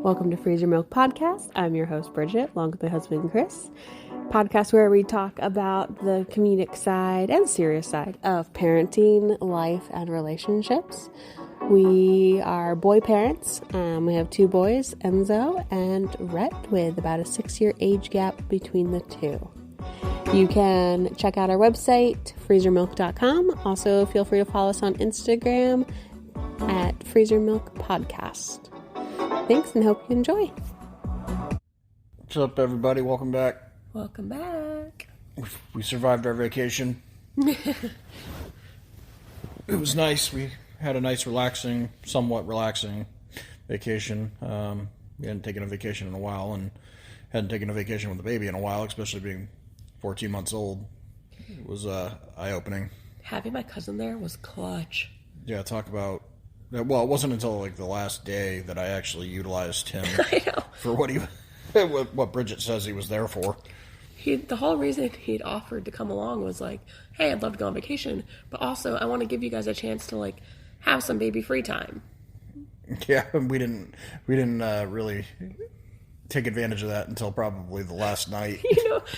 Welcome to Freezer Milk Podcast. I'm your host, Bridget, along with my husband, Chris. Podcast where we talk about the comedic side and serious side of parenting, life, and relationships. We are boy parents. We have two boys, Enzo and Rhett, with about a 6-year age gap between the two. You can check out our website, freezermilk.com. Also, feel free to follow us on Instagram at Freezer Milk Podcast. Thanks and hope you enjoy. What's up, everybody? Welcome back. Welcome back. We survived our vacation. It was nice. We had a nice, somewhat relaxing vacation. We hadn't taken a vacation in a while and hadn't taken a vacation with a baby in a while, especially being 14 months old. It was eye-opening. Having my cousin there was clutch. Yeah, talk about... Well, it wasn't until like the last day that I actually utilized him for what Bridget says he was there for. The whole reason he'd offered to come along was like, hey, I'd love to go on vacation, but also I want to give you guys a chance to like have some baby free time. Yeah, we didn't really take advantage of that until probably the last night.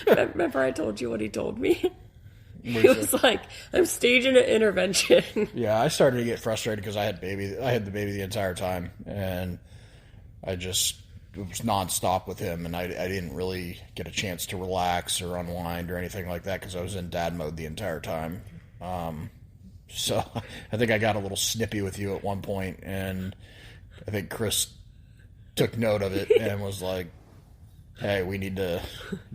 Remember I told you what he told me? He was like, I'm staging an intervention. Yeah, I started to get frustrated because I had the baby the entire time, and it was nonstop with him, and I didn't really get a chance to relax or unwind or anything like that because I was in dad mode the entire time. So I think I got a little snippy with you at one point, and I think Chris took note of it and was like, hey, we need to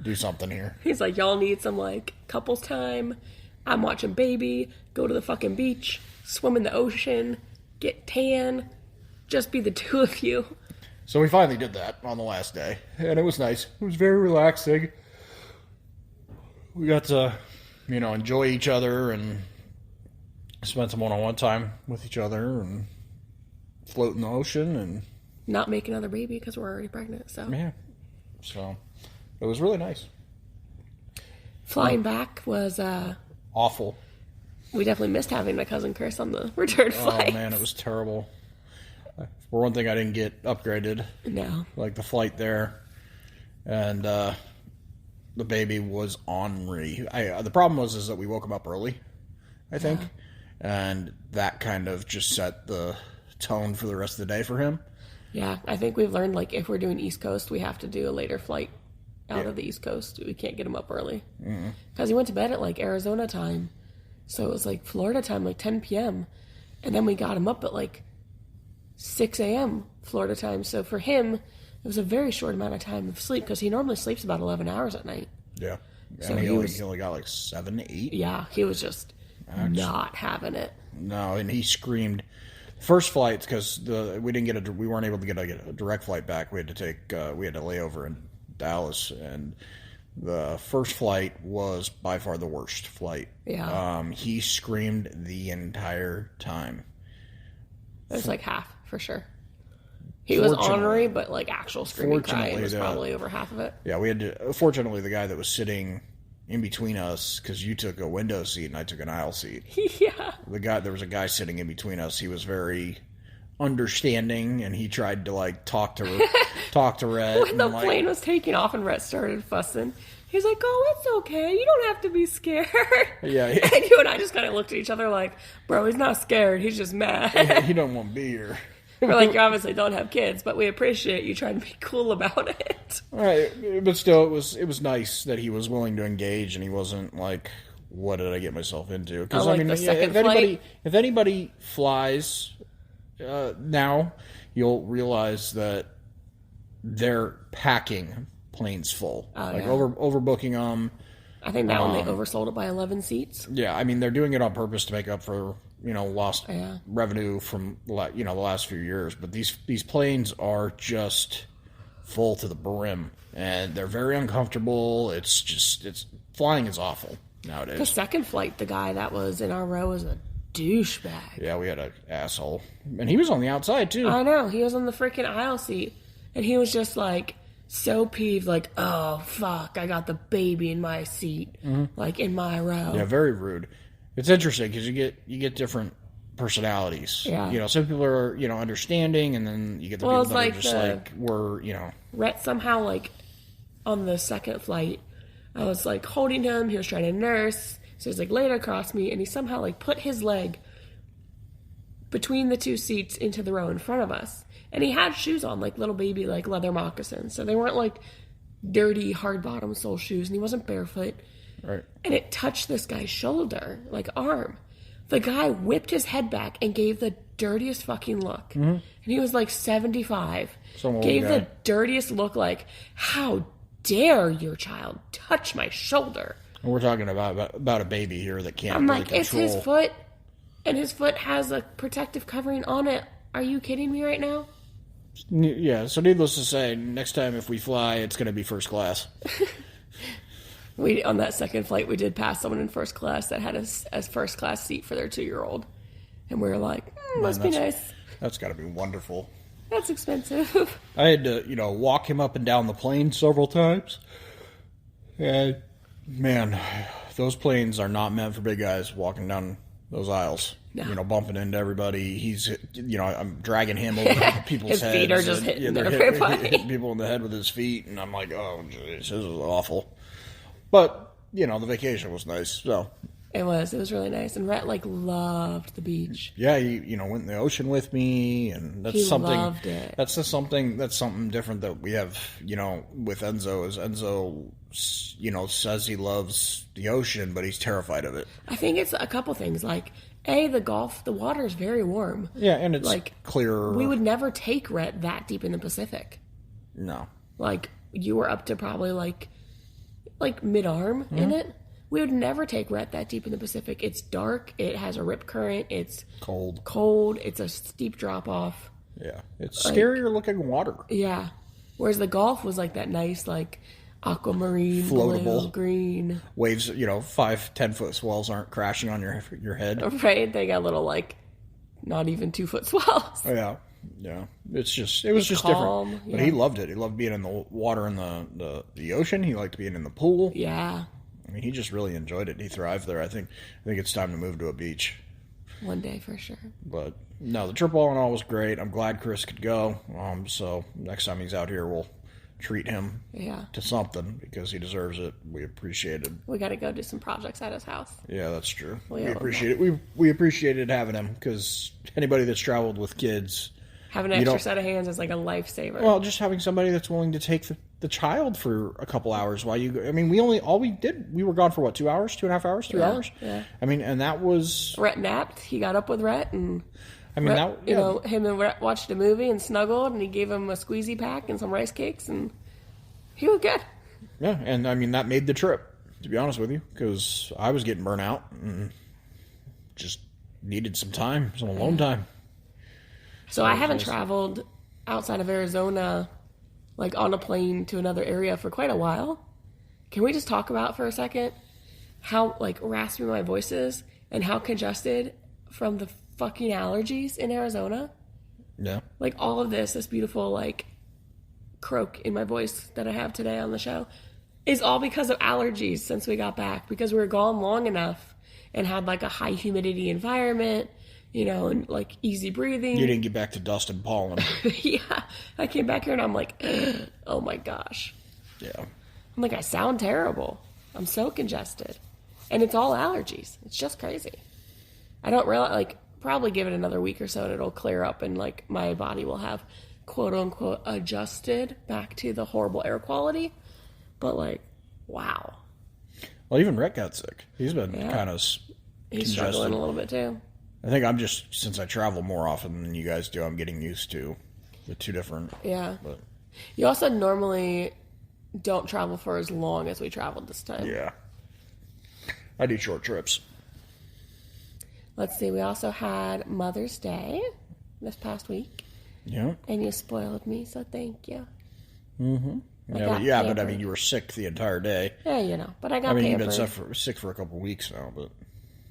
do something here. He's like, y'all need some, like, couples time. I'm watching baby, go to the fucking beach, swim in the ocean, get tan, just be the two of you. So we finally did that on the last day, and it was nice. It was very relaxing. We got to, enjoy each other and spend some one-on-one time with each other and float in the ocean and... not make another baby because we're already pregnant, so... Yeah. So, it was really nice. Flying back was, awful. We definitely missed having my cousin Chris on the return flight. Oh, man, it was terrible. For one thing, I didn't get upgraded. No. Like the flight there. And, the baby was ornery. The problem was that we woke him up early, I think. Yeah. And that kind of just set the tone for the rest of the day for him. Yeah, I think we've learned, like, if we're doing East Coast, we have to do a later flight out of the East Coast. We can't get him up early. Because he went to bed at, like, Arizona time. So it was, like, Florida time, like, 10 p.m. And then we got him up at, like, 6 a.m. Florida time. So for him, it was a very short amount of time of sleep because he normally sleeps about 11 hours at night. Yeah. So and he only got, like, 7, 8? Yeah, he was just not having it. No, and he screamed... First flight, because we weren't able to get a direct flight back. We had to lay over in Dallas, and the first flight was by far the worst flight. Yeah. He screamed the entire time. It was like half, for sure. He was ornery, but like actual screaming crying was probably over half of it. Yeah, fortunately, the guy that was sitting in between us, because you took a window seat and I took an aisle seat. Yeah. There was a guy sitting in between us. He was very understanding, and he tried to like talk to Rhett. When the plane was taking off and Rhett started fussing, he's like, "Oh, it's okay. You don't have to be scared." Yeah. And you and I just kind of looked at each other like, "Bro, he's not scared. He's just mad. Yeah, he don't want to be here." We're like, you obviously don't have kids, but we appreciate you trying to be cool about it. Right, but still, it was nice that he was willing to engage, and he wasn't like, "What did I get myself into?" Because if anybody flies now, you'll realize that they're packing planes full, overbooking them. I think that one they oversold it by 11 seats. Yeah, I mean they're doing it on purpose to make up for lost revenue from the last few years. But these planes are just full to the brim, and they're very uncomfortable. Flying is awful nowadays. The second flight, the guy that was in our row was a douchebag. Yeah, we had an asshole, and he was on the outside too. I know, he was on the freaking aisle seat, and he was just like so peeved, like, oh fuck, I got the baby in my seat, like in my row. Yeah, very rude. It's interesting because you get different personalities. Yeah. You know, some people are, you know, understanding, and then you get the people that are just like, we're, you know. Rhett somehow, like, on the second flight, I was, like, holding him. He was trying to nurse. So he's, like, laid across me, and he somehow, like, put his leg between the two seats into the row in front of us. And he had shoes on, like, little baby, like, leather moccasins. So they weren't, like, dirty, hard-bottom sole shoes, and he wasn't barefoot. Right. And it touched this guy's shoulder, like, arm. The guy whipped his head back and gave the dirtiest fucking look. Mm-hmm. And he was, like, 75. Gave the dirtiest look, like, how dare your child touch my shoulder? And we're talking about a baby here that can't I'm really like, control. It's his foot, and his foot has a protective covering on it. Are you kidding me right now? Yeah, so needless to say, next time if we fly, it's going to be first class. On that second flight, we did pass someone in first class that had a first class seat for their 2-year-old. And we were like, must be nice. That's got to be wonderful. That's expensive. I had to, you know, walk him up and down the plane several times. And, man, those planes are not meant for big guys walking down those aisles. No. You know, bumping into everybody. He's, you know, I'm dragging him over people's heads. His feet are just hitting everybody. Hitting people in the head with his feet. And I'm like, oh, geez, this is awful. But, you know, the vacation was nice, so. It was really nice. And Rhett, like, loved the beach. Yeah, he, you know, went in the ocean with me, and that's something. He loved it. That's something different that we have, you know, with Enzo. Is Enzo, you know, says he loves the ocean, but he's terrified of it. I think it's a couple things. Like, the water is very warm. Yeah, and it's like clear. We would never take Rhett that deep in the Pacific. No. Like, you were up to probably like mid-arm in it. We would never take Rhett that deep in the Pacific. It's dark. It has a rip current. It's cold. It's a steep drop-off. Yeah. It's scarier looking water. Yeah. Whereas the Gulf was like that nice, like, aquamarine, floatable, blue, green. Waves, you know, 5-10 foot swells aren't crashing on your head. Right. They got little, like, not even 2 foot swells. Oh, yeah. Yeah, it was just calm, different. But he loved it. He loved being in the water in the ocean. He liked being in the pool. Yeah. I mean, he just really enjoyed it. He thrived there. I think it's time to move to a beach. One day for sure. But no, the trip all in all was great. I'm glad Chris could go. So next time he's out here, we'll treat him to something because he deserves it. We appreciate it. We got to go do some projects at his house. Yeah, that's true. We appreciate it. We appreciated having him because anybody that's traveled with kids. Having an extra set of hands is like a lifesaver. Well, just having somebody that's willing to take the child for a couple hours while you. I mean, we were gone for what, 2 hours, 2.5 hours, 3 hours. Yeah. I mean, and that was. Rhett napped. He got up with Rhett, and I mean, Rhett, you know, him and Rhett watched a movie and snuggled, and he gave him a squeezy pack and some rice cakes, and he was good. Yeah, and I mean that made the trip. To be honest with you, because I was getting burnt out and just needed some alone time. So I haven't traveled outside of Arizona, like on a plane to another area for quite a while. Can we just talk about for a second how like raspy my voice is and how congested from the fucking allergies in Arizona? Yeah. Like all of this beautiful like croak in my voice that I have today on the show is all because of allergies since we got back, because we were gone long enough and had like a high humidity environment. You know, and like easy breathing. You didn't get back to dust and pollen. Yeah. I came back here and I'm like, oh my gosh. Yeah. I'm like, I sound terrible. I'm so congested. And it's all allergies. It's just crazy. I don't realize, like, probably give it another week or so and it'll clear up and like my body will have quote unquote adjusted back to the horrible air quality. But like, wow. Well, even Rick got sick. He's been kind of He's struggling a little bit too. I think I'm just, since I travel more often than you guys do, I'm getting used to the two different. Yeah. But you also normally don't travel for as long as we traveled this time. Yeah. I do short trips. Let's see. We also had Mother's Day this past week. Yeah. And you spoiled me, so thank you. Mm-hmm. But I mean, you were sick the entire day. Yeah, you know. But I got pampered. You've been sick for a couple of weeks now, but.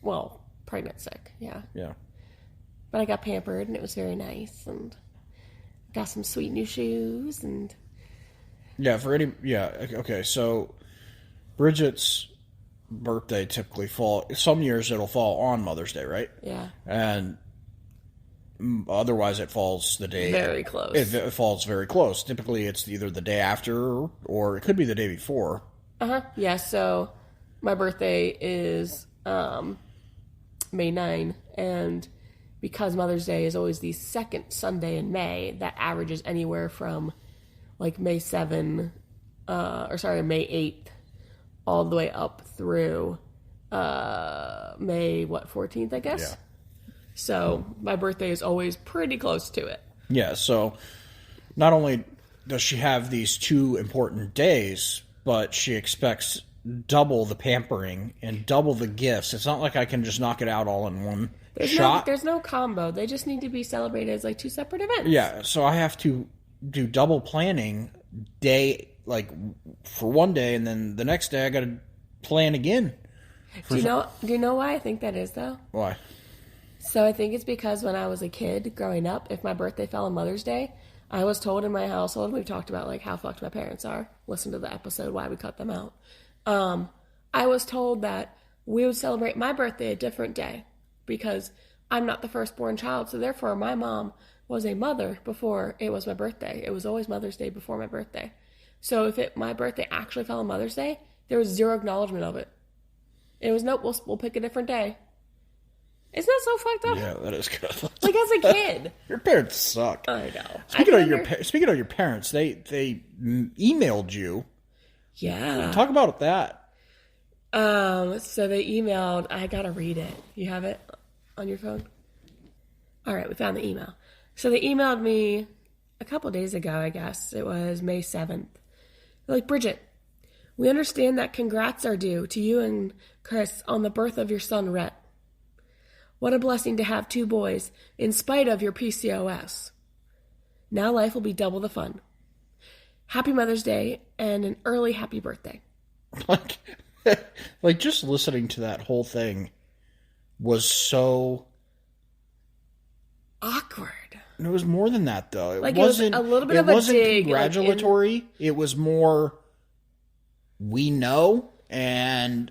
Well, pregnant sick, yeah. Yeah. But I got pampered, and it was very nice, and got some sweet new shoes, and... Okay, so Bridget's birthday typically some years it'll fall on Mother's Day, right? Yeah. And Otherwise, it falls the day... Very close. It falls very close. Typically, it's either the day after or it could be the day before. Yeah, so my birthday is May 9, and because Mother's Day is always the second Sunday in May, that averages anywhere from like May 7, May 8th, all the way up through May 14th, I guess. Yeah. So my birthday is always pretty close to it. Yeah, so not only does she have these two important days, but she expects double the pampering and double the gifts. It's not like I can just knock it out all in one shot. There's no combo. They just need to be celebrated as like two separate events. Yeah, so I have to do double planning for one day, and then the next day I got to plan again. Do you know why I think that is, though? Why? So I think it's because when I was a kid growing up, if my birthday fell on Mother's Day, I was told in my household, we've talked about like how fucked my parents are. Listen to the episode why we cut them out. I was told that we would celebrate my birthday a different day because I'm not the firstborn child. So therefore, my mom was a mother before it was my birthday. It was always Mother's Day before my birthday. So if my birthday actually fell on Mother's Day, there was zero acknowledgement of it. It was, nope, we'll pick a different day. Isn't that so fucked up? Yeah, that is kind of like as a kid. Your parents suck. I know. Speaking of your parents, they emailed you. Yeah. Talk about that. So they emailed. I gotta read it. You have it on your phone? All right, we found the email. So they emailed me a couple days ago. I guess it was May 7th. They're like, Bridget, we understand that congrats are due to you and Chris on the birth of your son Rhett. What a blessing to have two boys, in spite of your PCOS. Now life will be double the fun. Happy Mother's Day and an early happy birthday. Like just listening to that whole thing was so awkward. It was more than that, though. It wasn't a little bit of a dig. Congratulatory. It was more, we know, and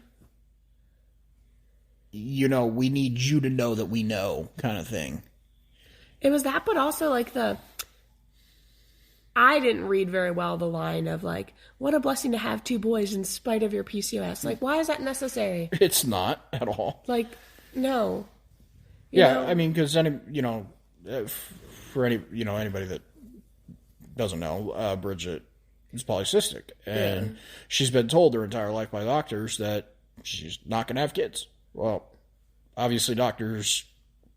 we need you to know that we know kind of thing. It was that, but also I didn't read very well the line of what a blessing to have two boys in spite of your PCOS. Why is that necessary? It's not at all. No. Yeah, I mean, because for anybody that doesn't know, Bridget is polycystic, and she's been told her entire life by doctors that she's not going to have kids. Well, obviously doctors,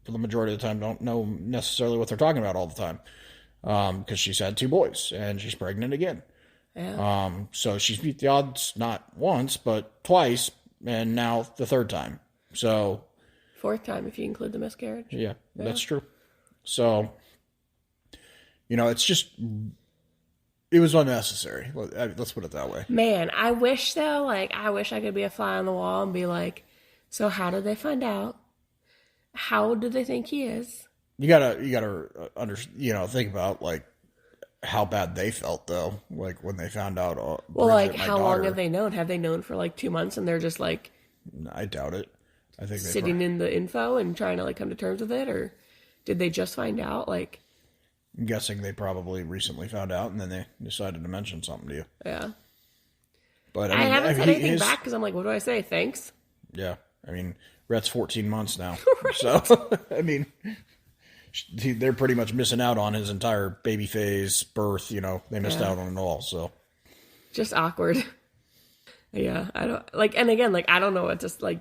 for the majority of the time, don't know necessarily what they're talking about all the time, because she's had two boys, and she's pregnant again. Yeah. So she's beat the odds not once, but twice, and now the third time. So... fourth time if you include the miscarriage. Yeah, that's true. So, it's just... it was unnecessary. Let's put it that way. Man, I wish, though, I wish I could be a fly on the wall and be like, so how did they find out? How do they think he is? You gotta think about, how bad they felt, though, when they found out. How long have they known? Have they known for, 2 months and they're just, I doubt it. I think sitting in the info and trying to, come to terms with it? Or did they just find out? I'm guessing they probably recently found out and then they decided to mention something to you. Yeah. But I haven't said anything back because I'm like, what do I say? Thanks? Yeah. I mean, Rhett's 14 months now. Right. So, I mean, they're pretty much missing out on his entire baby phase, birth, they missed out on it all, so. Just awkward. Yeah, I don't, and again, I don't know what to,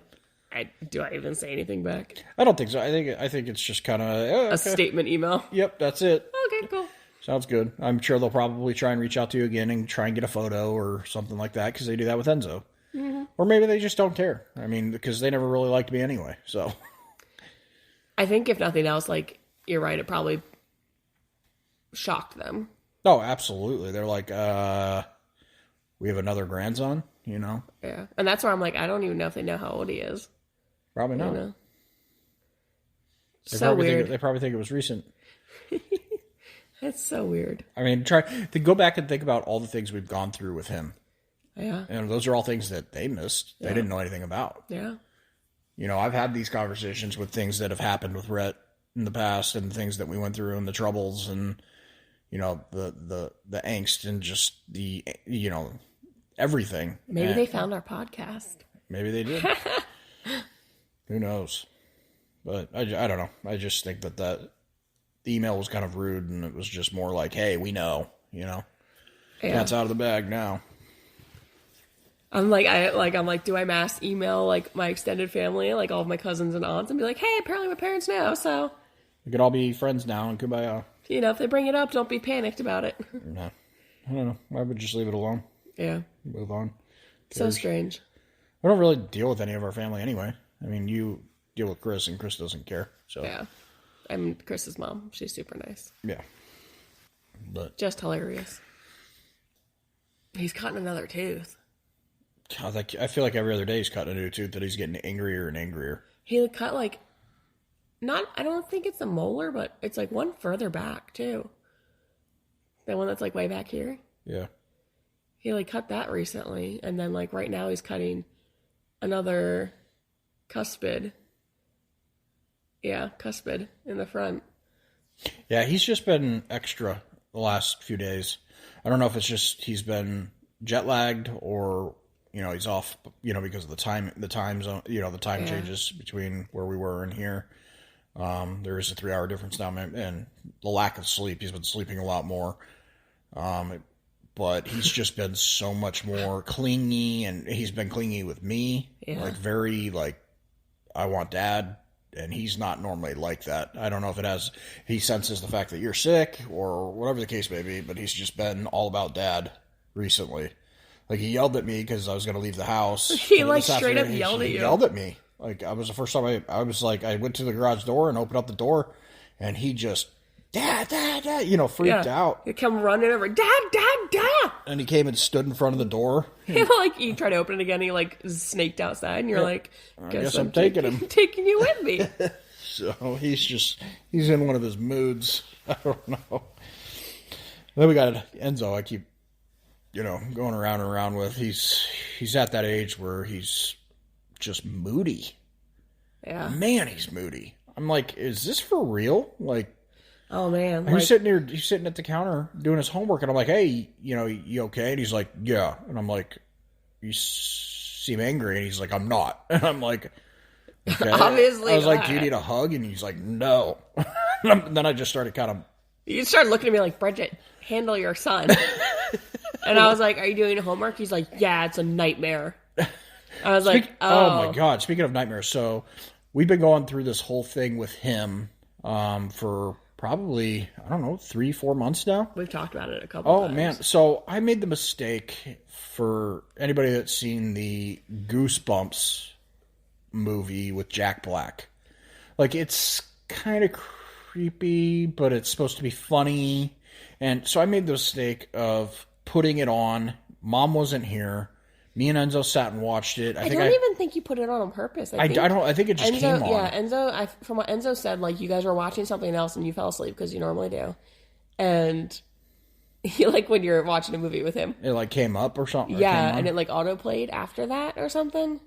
do I even say anything back? I don't think so. I think it's just kind of... a statement email? Yep, that's it. Okay, cool. Sounds good. I'm sure they'll probably try and reach out to you again and try and get a photo or something like that, because they do that with Enzo. Mm-hmm. Or maybe they just don't care. I mean, because they never really liked me anyway, so... I think if nothing else, you're right, it probably shocked them. Oh, absolutely. They're like, we have another grandson, Yeah. And that's where I'm I don't even know if they know how old he is. Probably not. Weird. They probably think it was recent. That's so weird. I mean, try to go back and think about all the things we've gone through with him. Yeah. And those are all things that they missed. They didn't know anything about. Yeah. I've had these conversations with things that have happened with Rhett in the past and things that we went through and the troubles and, you know, the angst and just the, you know, everything. Maybe they found our podcast. Maybe they did. Who knows? But I don't know. I just think that the email was kind of rude, and it was just more like, hey, we know, you know. Yeah. Cat's out of the bag now. I'm like, do I mass email like my extended family, like all of my cousins and aunts, and be like, hey, apparently my parents know, so we could all be friends now and kumbaya. You know, if they bring it up, don't be panicked about it. No, I don't know. I would just leave it alone. Yeah, move on. So strange. I don't really deal with any of our family anyway. I mean, you deal with Chris, and Chris doesn't care. So yeah, I'm Chris's mom. She's super nice. Yeah, but just hilarious. He's cutting another tooth. God, I feel like every other day he's cutting a new tooth that he's getting angrier and angrier. He cut like, I don't think it's a molar, but it's like one further back too. The one that's like way back here. Yeah. He like cut that recently, and then like right now he's cutting another cuspid. Yeah, cuspid in the front. Yeah, he's just been extra the last few days. I don't know if it's just he's been jet lagged or, you know, he's off, you know, because of the time zone, you know, the time changes between where we were and here. There is a 3-hour difference now, and the lack of sleep. He's been sleeping a lot more. But he's just been so much more clingy, and he's been clingy with me. Yeah. Like very like, I want dad. And he's not normally like that. I don't know if he senses the fact that you're sick or whatever the case may be, but he's just been all about dad recently. Like, he yelled at me because I was going to leave the house. He like straight up yelled at you. He yelled at me. Like, I was the first time I was like, I went to the garage door and opened up the door, and he just, dad, you know, freaked out. He come running over, dad. And he came and stood in front of the door. Like, you tried to open it again, he like snaked outside, and you're like, I guess I'm taking him. Taking you with me. So he's in one of his moods. I don't know. Then we got Enzo. I keep, you know, going around and around with. He's at that age where he's just moody. Yeah. Man, he's moody. I'm like, is this for real? Like, oh man. He's sitting at the counter doing his homework, and I'm like, hey, you know, you okay? And he's like, yeah. And I'm like, you seem angry. And he's like, I'm not. And I'm like, okay. Obviously I was like, do you need a hug? And he's like, no. And then I just started kind of. You started looking at me like, Bridget, handle your son. And I was like, are you doing homework? He's like, yeah, it's a nightmare. I was like, oh my God. Speaking of nightmares, so we've been going through this whole thing with him for probably, I don't know, 3-4 months now. We've talked about it a couple times. Oh man, so I made the mistake, for anybody that's seen the Goosebumps movie with Jack Black. Like, it's kind of creepy, but it's supposed to be funny. And so I made the mistake of putting it on. Mom wasn't here. Me and Enzo sat and watched it. I don't even think you put it on purpose. I think it just came on. Yeah, Enzo. From what Enzo said, like, you guys were watching something else and you fell asleep because you normally do, and he, like, when you're watching a movie with him, it like came up or something. Yeah, and it like auto played after that or something.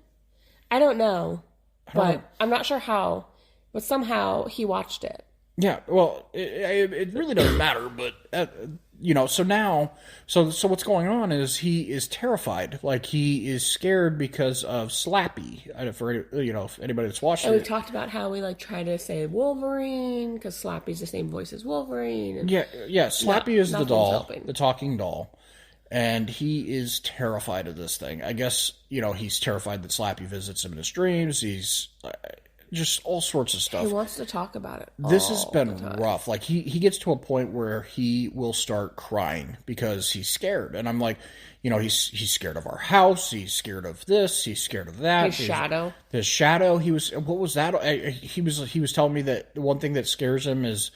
I don't know, but I'm not sure how. But somehow he watched it. Yeah, well, it really doesn't matter, but you know, so now, so what's going on is he is terrified. Like, he is scared because of Slappy. For, you know, if anybody that's watched it. And we've talked about how we, like, try to say Wolverine, because Slappy's the same voice as Wolverine. And yeah, Slappy is the doll, the talking doll. And he is terrified of this thing. I guess, you know, he's terrified that Slappy visits him in his dreams. He's just all sorts of stuff. He wants to talk about it. This has been rough. Like, he gets to a point where he will start crying because he's scared. And I'm like, you know, he's scared of our house. He's scared of this. He's scared of that. His shadow. His shadow. What was that? He was telling me that the one thing that scares him is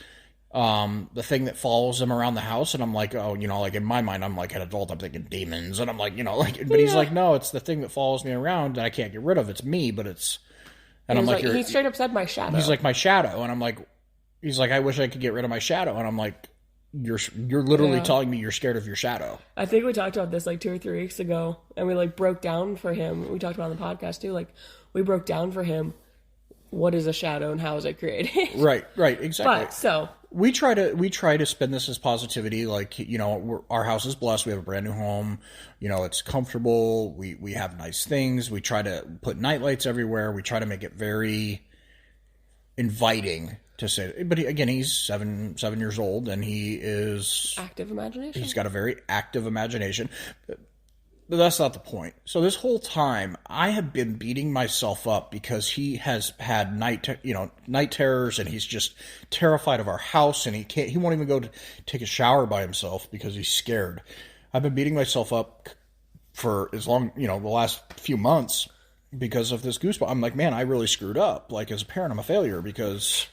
the thing that follows him around the house. And I'm like, oh, you know, like, in my mind, I'm like, an adult, I'm thinking demons. And I'm like, you know, like, but he's like, no, it's the thing that follows me around that I can't get rid of. It's me, but it's. And I'm like, he straight up said my shadow. He's like, my shadow. And I'm like, he's like, I wish I could get rid of my shadow. And I'm like, you're literally telling me you're scared of your shadow. I think we talked about this like 2 or 3 weeks ago, and we like broke down for him. We talked about it on the podcast too. Like, we broke down for him what is a shadow and how is it created? Right, exactly. But, so... We try to spin this as positivity, like, you know, our house is blessed. We have a brand new home. You know, it's comfortable. We have nice things. We try to put nightlights everywhere. We try to make it very inviting to say. But again, he's seven years old, and he is active imagination. He's got a very active imagination. But that's not the point. So this whole time, I have been beating myself up because he has had night terrors, and he's just terrified of our house, and he won't even go to take a shower by himself because he's scared. I've been beating myself up for as long, the last few months because of this goosebump. I'm like, man, I really screwed up. Like, as a parent, I'm a failure because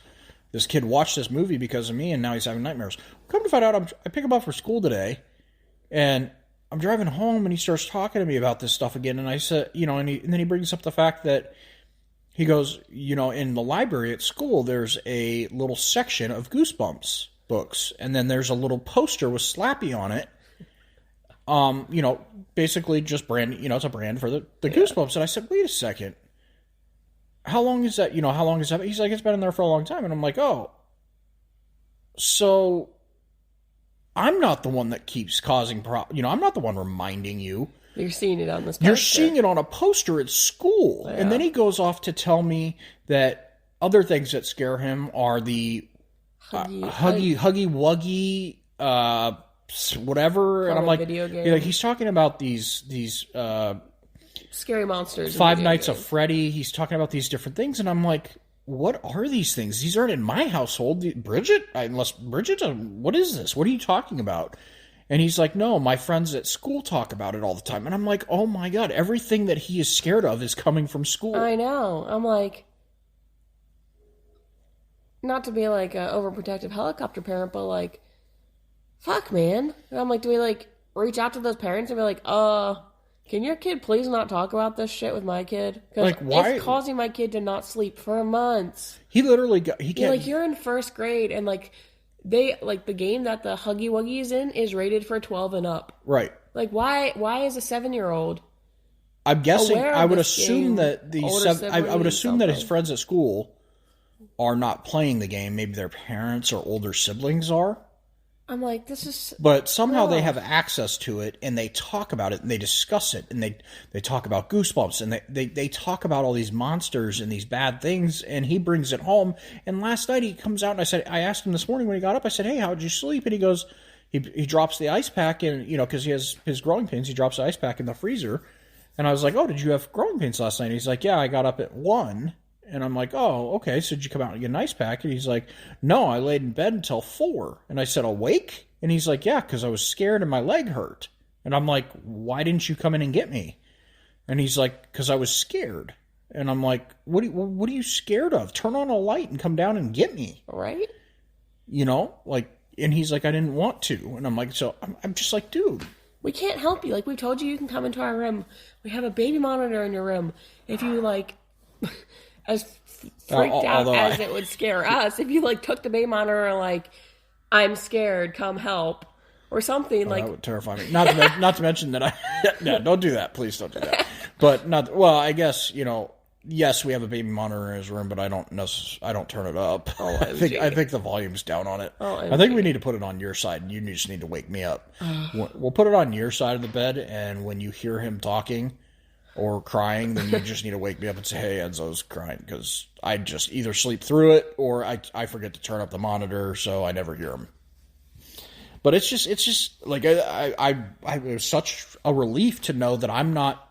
this kid watched this movie because of me, and now he's having nightmares. Come to find out, I pick him up for school today, and I'm driving home, and he starts talking to me about this stuff again, and I said, and then he brings up the fact that he goes, in the library at school, there's a little section of Goosebumps books, and then there's a little poster with Slappy on it, basically just brand, it's a brand for the Goosebumps, and I said, wait a second, how long is that, He's like, it's been in there for a long time, and I'm like, oh, so... I'm not the one that keeps causing problems. I'm not the one reminding you. You're seeing it on this poster. You're seeing it on a poster at school. Yeah. And then he goes off to tell me that other things that scare him are the huggy wuggy, whatever. From and I'm like, video game. He's talking about these scary monsters. Five Nights at Freddy. He's talking about these different things. And I'm like, what are these things? These aren't in my household. Bridget, what is this? What are you talking about? And he's like, no, my friends at school talk about it all the time. And I'm like, oh my God, everything that he is scared of is coming from school. I know. I'm like, not to be like an overprotective helicopter parent, but like, fuck, man. And I'm like, do we like reach out to those parents and be like, can your kid please not talk about this shit with my kid? Because it's causing my kid to not sleep for months. He literally can't. You're in first grade, and the game that the Huggy Wuggy is in is rated for 12 and up. Right. Like, why is a 7-year-old? I'm guessing. I would assume that I would assume that his friends at school are not playing the game. Maybe their parents or older siblings are. I'm like, this is... But somehow they have access to it, and they talk about it, and they discuss it, and they talk about Goosebumps, and they talk about all these monsters and these bad things, and he brings it home. And last night he comes out, and I asked him this morning when he got up, I said, hey, how'd you sleep? And he goes, he drops the ice pack in, because he has his growing pains, he drops the ice pack in the freezer. And I was like, oh, did you have growing pains last night? And he's like, yeah, I got up at 1. And I'm like, oh, okay, so did you come out and get an ice pack? And he's like, no, I laid in bed until 4. And I said, awake? And he's like, yeah, because I was scared and my leg hurt. And I'm like, why didn't you come in and get me? And he's like, because I was scared. And I'm like, what are you scared of? Turn on a light and come down and get me. Right? And he's like, I didn't want to. And I'm like, so I'm just like, dude. We can't help you. Like, we told you can come into our room. We have a baby monitor in your room. If you, as freaked out as it would scare us, if you took the baby monitor and I'm scared, come help, or something that would terrify me. Not to mention that don't do that, please don't do that. But I guess yes, we have a baby monitor in his room, but I don't turn it up. I think the volume's down on it. I think we need to put it on your side, and you just need to wake me up. We'll put it on your side of the bed, and when you hear him talking or crying, then you just need to wake me up and say, hey, Enzo's crying, because I just either sleep through it or I forget to turn up the monitor, so I never hear him. But it's just it was such a relief to know that I'm not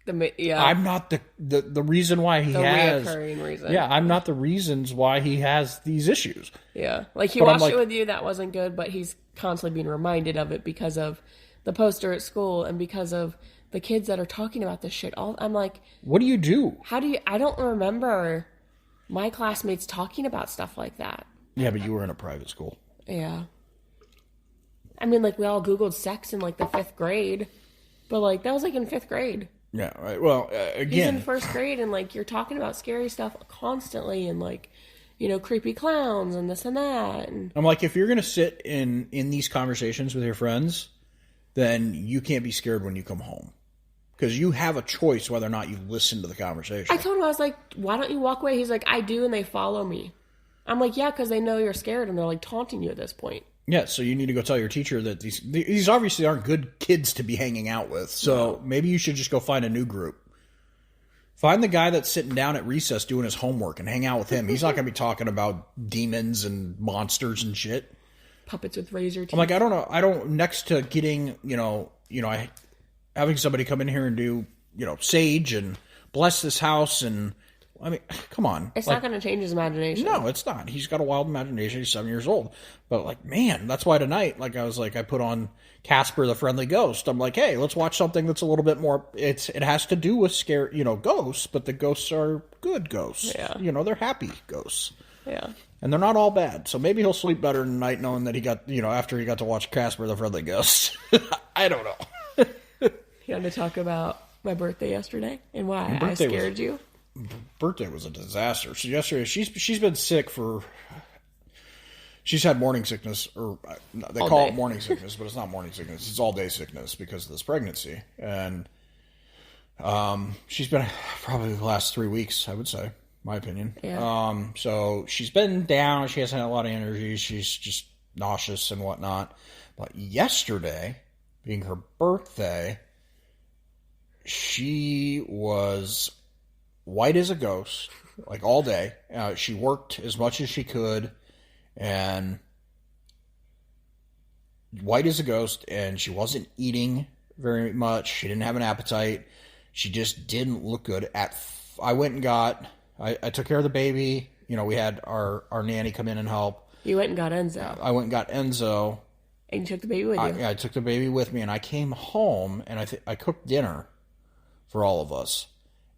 I'm not the reason why he has reoccurring reason. Yeah, I'm not the reasons why he has these issues. Yeah, he watched it with you, that wasn't good, but he's constantly being reminded of it because of the poster at school and because of the kids that are talking about this shit. I'm like, what do you do? I don't remember my classmates talking about stuff like that. Yeah, but you were in a private school. Yeah. I mean, we all Googled sex in the 5th grade, but that was in 5th grade. Yeah, right. Well, again, he's in 1st grade, and you're talking about scary stuff constantly, and creepy clowns and this and that. And I'm like, if you're gonna sit in these conversations with your friends, then you can't be scared when you come home. Because you have a choice whether or not you listen to the conversation. I told him, I was like, why don't you walk away? He's like, I do, and they follow me. I'm like, yeah, because they know you're scared, and they're like taunting you at this point. Yeah, so you need to go tell your teacher that these obviously aren't good kids to be hanging out with. So maybe you should just go find a new group. Find the guy that's sitting down at recess doing his homework and hang out with him. He's not going to be talking about demons and monsters and shit. Puppets with razor teeth. I'm like, I don't know. Next to getting, having somebody come in here and do, sage and bless this house and... I mean, come on. It's not going to change his imagination. No, it's not. He's got a wild imagination. He's 7 years old. But, man, that's why tonight, I put on Casper the Friendly Ghost. I'm like, hey, let's watch something that's a little bit more... It has to do with ghosts, but the ghosts are good ghosts. Yeah. They're happy ghosts. Yeah. And they're not all bad. So maybe he'll sleep better tonight knowing that he got, after he got to watch Casper the Friendly Ghost. I don't know. You had to talk about my birthday yesterday and why I scared you. Birthday was a disaster. So yesterday, she's been sick she's had morning sickness, or they call it morning sickness, but it's not morning sickness. It's all day sickness because of this pregnancy. And she's been probably the last 3 weeks, I would say, my opinion. Yeah. So she's been down. She hasn't had a lot of energy. She's just nauseous and whatnot. But yesterday, being her birthday, she was white as a ghost, like all day. She worked as much as she could, and white as a ghost, and she wasn't eating very much. She didn't have an appetite. She just didn't look good. I went and I took care of the baby. We had our nanny come in and help. You went and got Enzo. I went and got Enzo. And you took the baby with you. I took the baby with me, and I came home, and I cooked dinner for all of us.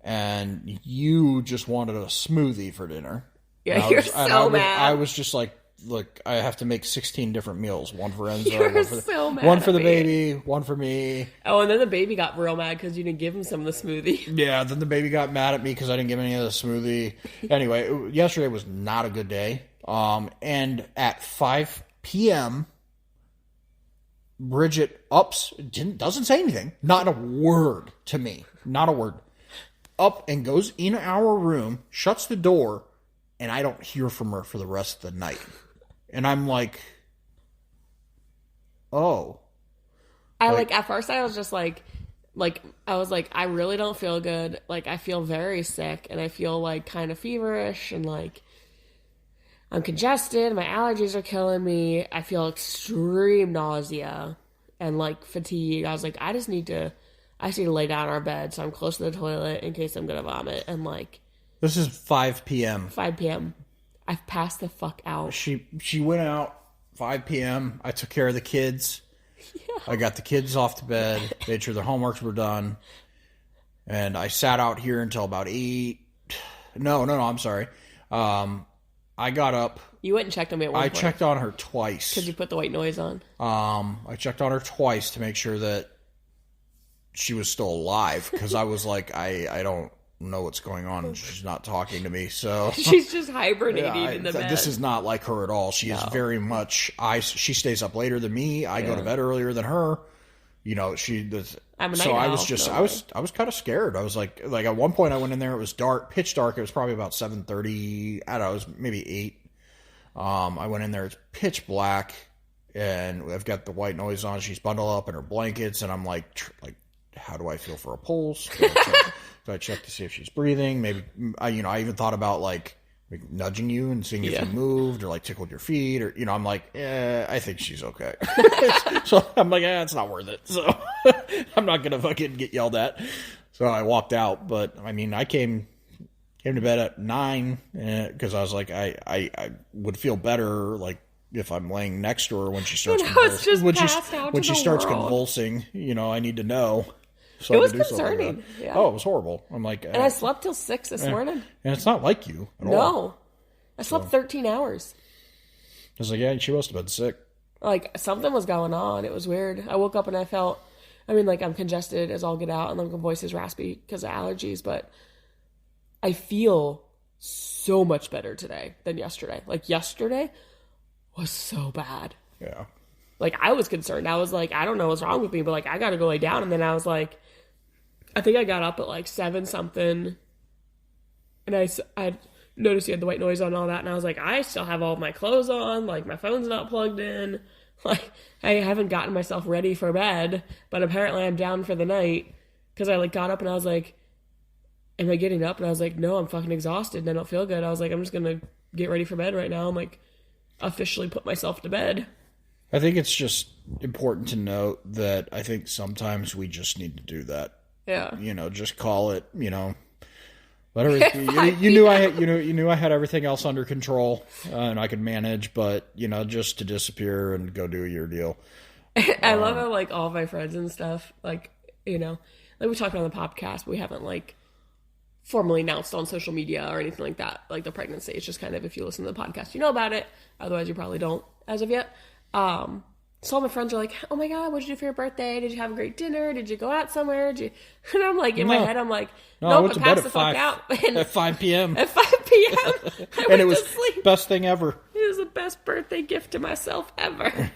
And you just wanted a smoothie for dinner. Yeah, you're so mad. I was just like, look, I have to make 16 different meals. One for Enzo, mad one for the baby, one for me. Oh, and then the baby got real mad because you didn't give him some of the smoothie. Yeah, then the baby got mad at me because I didn't give him any of the smoothie. Anyway, yesterday was not a good day. And at 5 p.m., Bridget doesn't say anything. Not a word to me. Not a word. Up and goes in our room, shuts the door, and I don't hear from her for the rest of the night. And I'm like, oh. At first I was just I was like, I really don't feel good. Like, I feel very sick, and I feel like kind of feverish, and like I'm congested. My allergies are killing me. I feel extreme nausea and like fatigue. I was like, I just need to lay down on our bed so I'm close to the toilet in case I'm going to vomit. And like... This is 5 p.m. 5 p.m. I've passed the fuck out. She went out 5 p.m. I took care of the kids. Yeah. I got the kids off to bed, made sure their homeworks were done. And I sat out here until about 8. No, I'm sorry. I got up. You went and checked on me at one point. I checked on her twice. Because you put the white noise on. I checked on her twice to make sure that she was still alive, because I was like, I don't know what's going on. She's not talking to me, so she's just hibernating in the bed. This is not like her at all. She is very much. She stays up later than me. I go to bed earlier than her. I'm a night owl, I was just I was kind of scared. I was like at one point I went in there. It was dark, pitch dark. It was probably about 7:30. I don't know. It was maybe 8. I went in there. It's pitch black, and I've got the white noise on. She's bundled up in her blankets, and I'm like. How do I feel for a pulse? Do I check to see if she's breathing? Maybe I even thought about like nudging you and seeing if you moved, or like tickled your feet, or I'm like, I think she's okay. So I'm like, it's not worth it. So I'm not gonna fucking get yelled at. So I walked out, but I mean, I came to bed at 9 because I was like, I would feel better like if I'm laying next to her when she starts convulsing. I need to know. So it was concerning. Yeah. Oh, it was horrible. I'm like... And I slept till 6 this morning. And it's not like you at all. No. I slept 13 hours. I was like, she must have been sick. Like, something was going on. It was weird. I woke up and I felt... I'm congested as all get out, and my voice is raspy because of allergies, but I feel so much better today than yesterday. Like, yesterday was so bad. Yeah. Like, I was concerned. I was like, I don't know what's wrong with me, but like, I gotta go lay down. And then I was like, I think I got up at like 7 something, and I noticed he had the white noise on and all that, and I was like, I still have all of my clothes on, like my phone's not plugged in, like I haven't gotten myself ready for bed, but apparently I'm down for the night, because I like got up and I was like, am I getting up? And I was like, no, I'm fucking exhausted and I don't feel good. I was like, I'm just gonna get ready for bed right now. I'm like, officially put myself to bed. I think it's just important to note that I think sometimes we just need to do that. Yeah. You know, just call it, you know, whatever. You knew I had everything else under control and I could manage, but, you know, just to disappear and go do your deal. I love how, like, all of my friends and stuff, like, you know, like we talked on the podcast, but we haven't, like, formally announced on social media or anything like that, like the pregnancy. It's just kind of, if you listen to the podcast, you know about it. Otherwise, you probably don't as of yet. So all my friends are like, oh my God, what did you do for your birthday? Did you have a great dinner? Did you go out somewhere? And I'm like, in my head, I'm like, nope, I went to bed passed the fuck out. At 5 p.m. At 5 p.m. And it was the best thing ever. It was the best birthday gift to myself ever.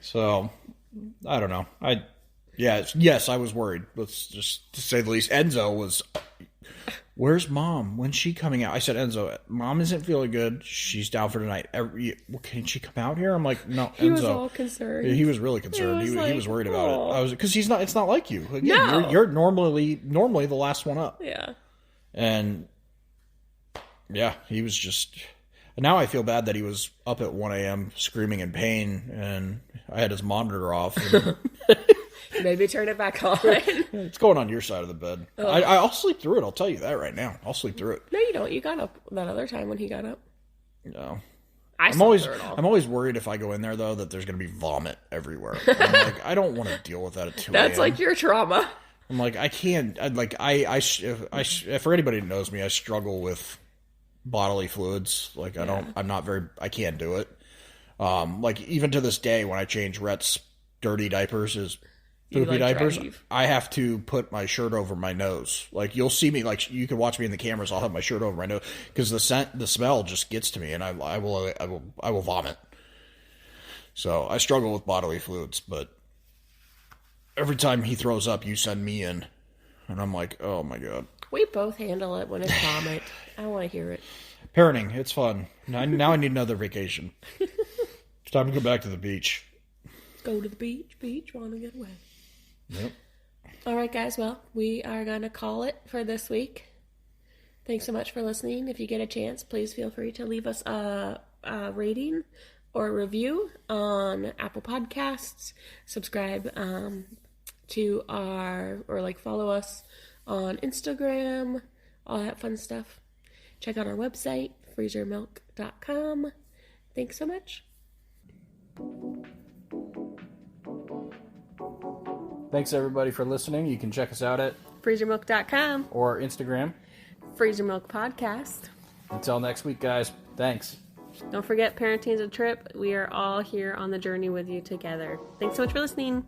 So, I don't know. Yes, I was worried. Let's just to say the least. Enzo was, where's Mom? When's she coming out? I said, Enzo, Mom isn't feeling good. She's down for tonight. Can she come out here? I'm like, no, Enzo. He was all concerned. He was really concerned. He was worried about it. I was, because it's not like you. Again, no. You're normally the last one up. Yeah. And yeah, he was just. Now I feel bad that he was up at 1 a.m. screaming in pain, and I had his monitor off. Maybe turn it back on. It's going on your side of the bed. Oh. I'll sleep through it. I'll tell you that right now. I'll sleep through it. No, you don't. You got up that other time when he got up. No. I'm always worried if I go in there, though, that there's going to be vomit everywhere. I'm like, I don't want to deal with that at 2 a.m. That's like your trauma. I'm like, I can't. For anybody that knows me, I struggle with bodily fluids. Like, I can't do it. Like, even to this day, when I change Rhett's dirty diapers, poopy diapers, I have to put my shirt over my nose. Like, you'll see me, like, you can watch me in the cameras, I'll have my shirt over my nose, because the smell just gets to me, and I will vomit. So, I struggle with bodily fluids, but every time he throws up, you send me in, and I'm like, oh my God. We both handle it when it's vomit. I want to hear it. Parenting, it's fun. Now I need another vacation. It's time to go back to the beach. Go to the beach, want to get away. Yep. All right, guys. Well, we are going to call it for this week. Thanks so much for listening. If you get a chance, please feel free to leave us a rating or review on Apple Podcasts. Subscribe to follow us on Instagram, all that fun stuff. Check out our website, freezermilk.com. Thanks so much. Thanks, everybody, for listening. You can check us out at freezermilk.com or Instagram. Freezermilk Podcast. Until next week, guys. Thanks. Don't forget, parenting is a trip. We are all here on the journey with you together. Thanks so much for listening.